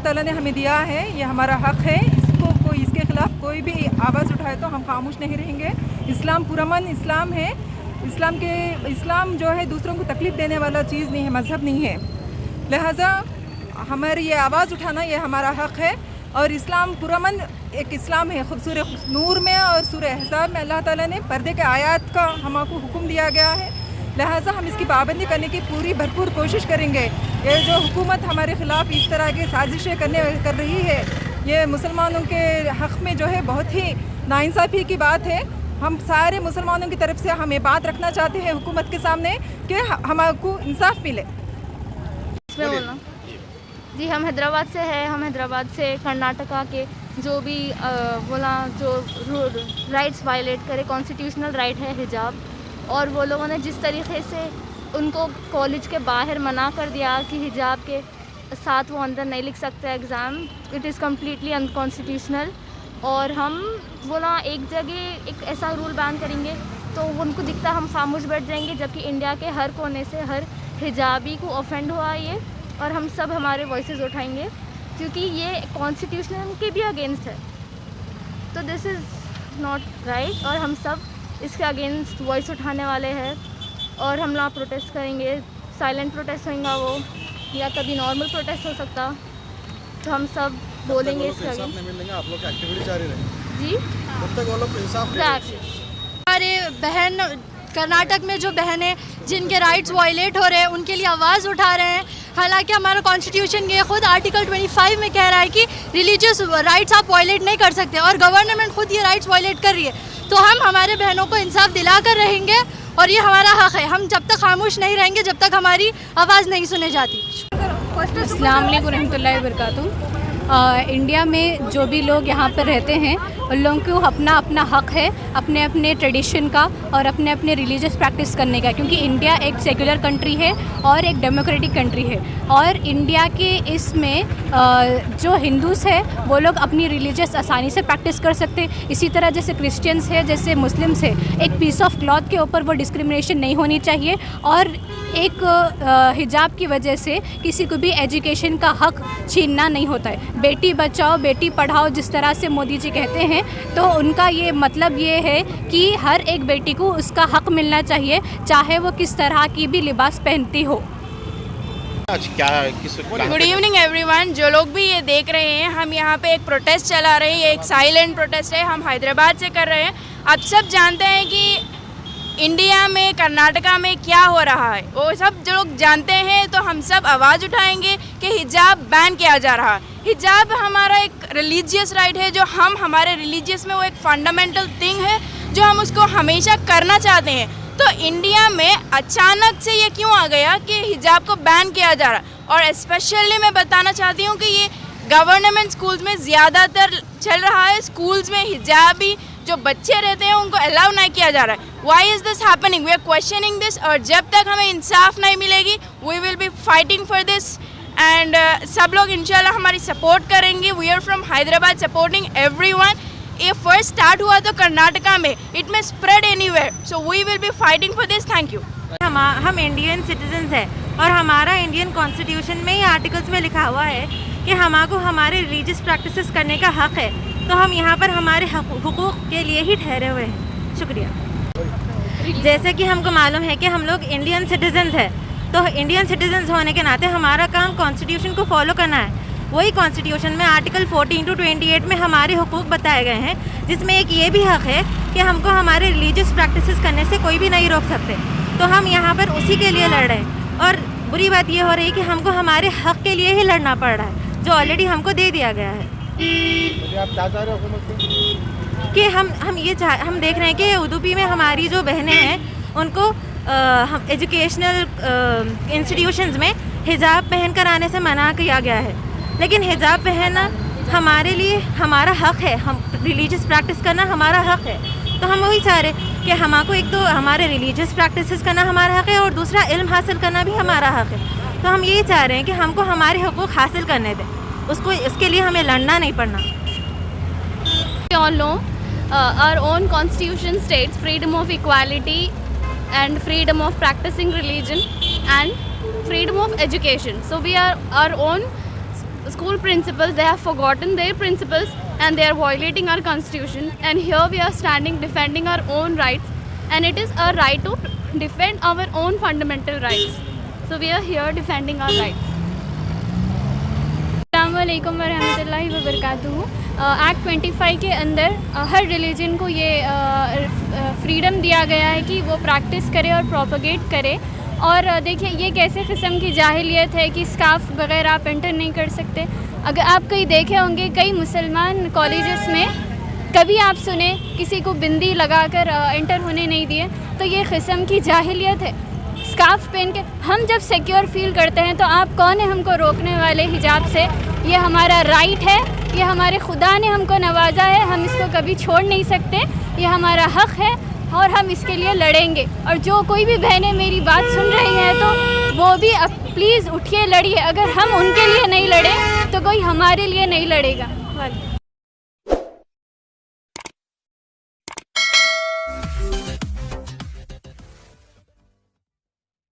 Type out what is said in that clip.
ताला ने हमें दिया है, ये हमारा हक है। इसके खिलाफ कोई भी आवाज़ उठाए तो हम खामोश नहीं रहेंगे। इस्लाम पुरअमन इस्लाम है। इस्लाम जो है दूसरों को तकलीफ़ देने वाला चीज़ नहीं है, मज़हब नहीं है। लिहाजा हमारी ये आवाज़ उठाना ये हमारा हक़ है। और इस्लाम पुरअमन एक इस्लाम है। सूरह नूर में और सूरह अहज़ाब में अल्लाह ताला ने पर्दे के आयत का हमको हुक्म दिया गया है। लिहाजा हम इसकी पाबंदी करने की पूरी भरपूर कोशिश करेंगे। ये जो हुकूमत हमारे ख़िलाफ़ इस तरह की साजिशें कर रही है, ये मुसलमानों के हक़ में जो है बहुत ही नाइंसाफ़ी की बात है। हम सारे मुसलमानों की तरफ से हम ये बात रखना चाहते हैं हुकूमत के सामने कि हमको इंसाफ मिले। जी, हम हैदराबाद से हैं। हम हैदराबाद से कर्नाटका के जो भी जो राइट्स वायलेट करे, कॉन्स्टिट्यूशनल राइट है हिजाब, और वो लोगों ने जिस तरीके से उनको कॉलेज के बाहर मना कर दिया कि हिजाब के साथ वो अंदर नहीं लिख सकते exam, it is completely unconstitutional. और हम एक जगह एक ऐसा रूल बैन करेंगे तो उनको दिखता हम खामोश बैठ जाएंगे, जबकि इंडिया के हर कोने से हर हिजाबी को ऑफेंड हुआ ये, और हम सब हमारे वॉइसेस उठाएंगे क्योंकि ये कॉन्स्टिट्यूशन के भी अगेंस्ट है। तो दिस इज़ नॉट राइट, और हम सब इसके अगेंस्ट वॉइस उठाने वाले हैं। और हम लोग प्रोटेस्ट करेंगे, साइलेंट प्रोटेस्ट होगा वो, या कभी नॉर्मल प्रोटेस्ट हो सकता। तो हम सब बोलेंगे इसके अगेंस्ट। आप लोग एक्टिविटी जारी रहेगी जी, तब तक वो लोग इंसाफ हमारे बहन कर्नाटक में जो बहनें जिनके राइट्स वायलेट हो रहे हैं उनके लिए आवाज़ उठा रहे हैं। हालांकि हमारा कॉन्स्टिट्यूशन ये खुद आर्टिकल 25 में कह रहा है कि रिलीजियस राइट्स आप वायलेट नहीं कर सकते, और गवर्नमेंट खुद ये राइट्स वायलेट कर रही है। तो हम हमारे बहनों को इंसाफ दिला कर रहेंगे, और ये हमारा हक़ है। हम जब तक खामोश नहीं रहेंगे जब तक हमारी आवाज़ नहीं सुनी जाती। अस्सलाम वालेकुम रहमतुल्लाहि व बरकातुहू। इंडिया में जो भी लोग यहाँ पर रहते हैं उन लोगों को अपना अपना हक़ है अपने अपने ट्रेडिशन का और अपने अपने रिलीजियस प्रैक्टिस करने का, क्योंकि इंडिया एक सेकुलर कंट्री है और एक डेमोक्रेटिक कंट्री है। और इंडिया के इसमें जो हिंदूज़ है वो लोग अपनी रिलीजियस आसानी से प्रैक्टिस कर सकते हैं। इसी तरह जैसे क्रिश्चियंस है, जैसे मुस्लिम्स है, एक पीस ऑफ क्लॉथ के ऊपर वो डिस्क्रिमिनेशन नहीं होनी चाहिए। और एक हिजाब की वजह से किसी को भी एजुकेशन का हक़ छीनना नहीं होता है। बेटी बचाओ बेटी पढ़ाओ जिस तरह से मोदी जी कहते हैं, तो उनका ये मतलब ये है कि हर एक बेटी को उसका हक़ मिलना चाहिए, चाहे वो किस तरह की भी लिबास पहनती हो। Good evening everyone. जो लोग भी ये देख रहे हैं, हम यहाँ पे एक प्रोटेस्ट चला रहे हैं। ये एक साइलेंट प्रोटेस्ट है, हम हैदराबाद से कर रहे हैं। आप सब जानते हैं कि इंडिया में कर्नाटका में क्या हो रहा है, वो सब जो लोग जानते हैं। तो हम सब आवाज़ उठाएंगे कि हिजाब बैन किया जा रहा है। हिजाब हमारा एक रिलीजियस राइट है, जो हम हमारे रिलीजियस में वो एक फंडामेंटल थिंग है जो हम उसको हमेशा करना चाहते हैं। तो इंडिया में अचानक से ये क्यों आ गया कि हिजाब को बैन किया जा रहा है? और स्पेशली मैं बताना चाहती हूँ कि ये गवर्नमेंट स्कूल्स में ज़्यादातर चल रहा है। स्कूल्स में हिजाबी जो बच्चे रहते हैं उनको अलाउ नहीं किया जा रहा है। Why is this happening? We are questioning this, और जब तक हमें इंसाफ नहीं मिलेगी we will be fighting for this. And सब लोग इंशाल्लाह हमारी सपोर्ट करेंगे। We are from Hyderabad supporting everyone. ये फर्स्ट स्टार्ट हुआ तो कर्नाटका में, it may spread anywhere, so we will be fighting for this. Thank you. हम इंडियन सिटीजन्स हैं, और हमारा इंडियन कॉन्स्टिट्यूशन में ही आर्टिकल्स में लिखा हुआ है कि हमको हमारे रिलीजियस प्रैक्टिसेस करने का हक़ है। तो हम यहाँ पर हमारे हुकूक़ के लिए ही ठहरे हुए हैं। शुक्रिया। जैसे कि हमको मालूम है कि हम लोग इंडियन सिटीजन्स हैं, तो इंडियन सिटीजन्स होने के नाते हमारा काम कॉन्स्टिट्यूशन को फॉलो करना है। वही कॉन्स्टिट्यूशन में आर्टिकल 14 to 28 में हमारे हुकूक़ बताए गए हैं, जिसमें एक ये भी हक़ है कि हमको हमारे रिलीजियस प्रैक्टिसेस करने से कोई भी नहीं रोक सकते। तो हम यहाँ पर उसी के लिए लड़ रहे हैं। और बुरी बात ये हो रही है कि हमको हमारे हक़ के लिए ही लड़ना पड़ रहा है, जो ऑलरेडी हमको दे दिया गया है। आप क्या चाह रहे हो हुकूमत से? कि हम देख रहे हैं कि उदुपी में हमारी जो बहनें हैं उनको हम एजुकेशनल इंस्टीट्यूशंस में हिजाब पहन कर आने से मना किया गया है। लेकिन हिजाब पहनना हमारे लिए हमारा हक़ है, हम रिलीजियस प्रैक्टिस करना हमारा हक़ है। तो हम वही चाह रहे कि हमको एक तो हमारे रिलीजियस प्रैक्टिसेस करना हमारा हक़ है, और दूसरा इल्म हासिल करना भी हमारा हक़ है। तो हम यही चाह रहे हैं कि हमको हमारे हुकूक़ हासिल करने दें, उसको इसके लिए हमें लड़ना नहीं पड़ना। all know our own constitution states freedom of equality and freedom of practicing religion and freedom of education. So we are our own school principals, they have forgotten their principles and they are violating our constitution, and here we are standing defending our own rights, and it is our right to defend our own fundamental rights. So we are here defending our rights. अस्सलामुअलैकुम वरहमतुल्लाहि वबरकातुहू। Act 25 के अंदर हर religion को ये freedom दिया गया है कि वो प्रैक्टिस करे और प्रोपगेट करे। और देखिए ये कैसे किस्म की जाहिलियत है कि स्कार्फ बगैर आप एंटर नहीं कर सकते। अगर आप कहीं देखे होंगे कई मुसलमान कॉलेजेस में कभी आप सुने किसी को बिंदी लगाकर एंटर होने नहीं दिए, तो ये किस्म की जाहिलियत है। स्कार्फ पहन के हम जब सिक्योर फील करते हैं तो आप कौन है हमको रोकने वाले हिजाब से? ये हमारा राइट है, ये हमारे खुदा ने हमको नवाजा है, हम इसको कभी छोड़ नहीं सकते। ये हमारा हक़ है और हम इसके लिए लड़ेंगे। और जो कोई भी बहनें मेरी बात सुन रही हैं तो वो भी अब प्लीज़ उठिए, लड़िए। अगर हम उनके लिए नहीं लड़े तो कोई हमारे लिए नहीं लड़ेगा।